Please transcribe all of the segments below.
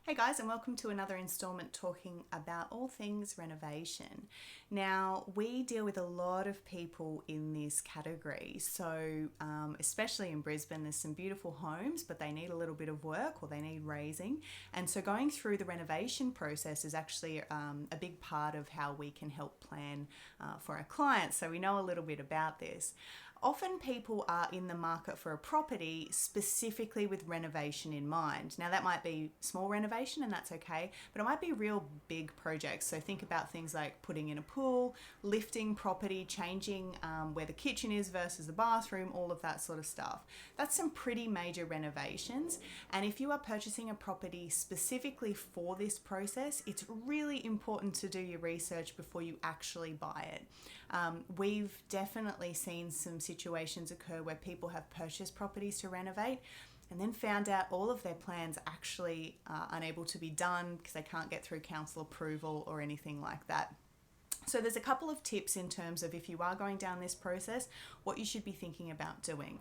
Hey guys, and welcome to another installment talking about all things renovation. Now, we deal with a lot of people in this category. So, especially in Brisbane, there's some beautiful homes, but they need a little bit of work or they need raising. And so, going through the renovation process is actually a big part of how we can help plan for our clients. So, we know a little bit about this. Often people are in the market for a property specifically with renovation in mind. Now that might be small renovation and that's okay, but it might be real big projects. So think about things like putting in a pool, lifting property, changing where the kitchen is versus the bathroom, all of that sort of stuff. That's some pretty major renovations. And if you are purchasing a property specifically for this process, it's really important to do your research before you actually buy it. We've definitely seen some situations occur where people have purchased properties to renovate and then found out all of their plans actually are unable to be done because they can't get through council approval or anything like that. So there's a couple of tips in terms of if you are going down this process, what you should be thinking about doing.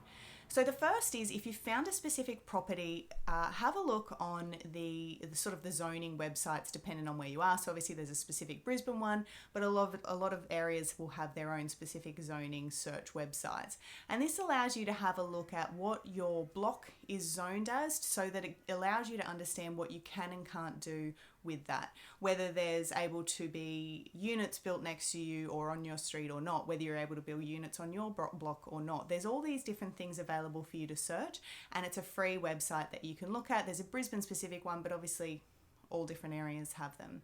So the first is if you found a specific property, have a look on the sort of the zoning websites depending on where you are. So obviously there's a specific Brisbane one, but a lot of areas will have their own specific zoning search websites. And this allows you to have a look at what your block is zoned as so that it allows you to understand what you can and can't do with that. Whether there's able to be units built next to you or on your street or not, whether you're able to build units on your block or not. There's all these different things available for you to search, and it's a free website that you can look at. There's a Brisbane specific one, but obviously all different areas have them.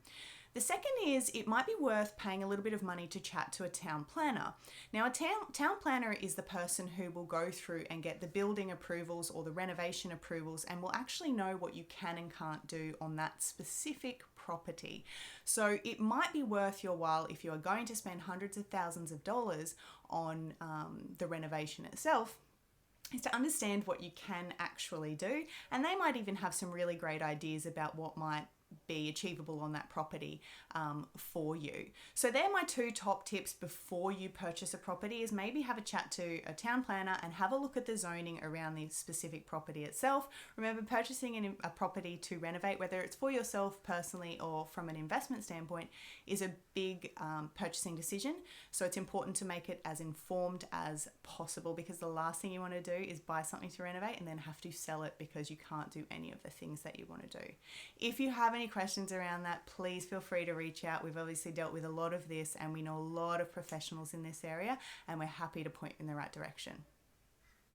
The second is it might be worth paying a little bit of money to chat to a town planner. Now, a town planner is the person who will go through and get the building approvals or the renovation approvals and will actually know what you can and can't do on that specific property. So it might be worth your while if you are going to spend hundreds of thousands of dollars on the renovation itself, is to understand what you can actually do. And they might even have some really great ideas about what might be achievable on that property for you. So they're my two top tips before you purchase a property, is maybe have a chat to a town planner and have a look at the zoning around the specific property itself. Remember, purchasing a property to renovate, whether it's for yourself personally or from an investment standpoint, is a big purchasing decision. So it's important to make it as informed as possible, because the last thing you want to do is buy something to renovate and then have to sell it because you can't do any of the things that you want to do. If you have any questions around that, please feel free to reach out. We've obviously dealt with a lot of this and we know a lot of professionals in this area, and we're happy to point in the right direction.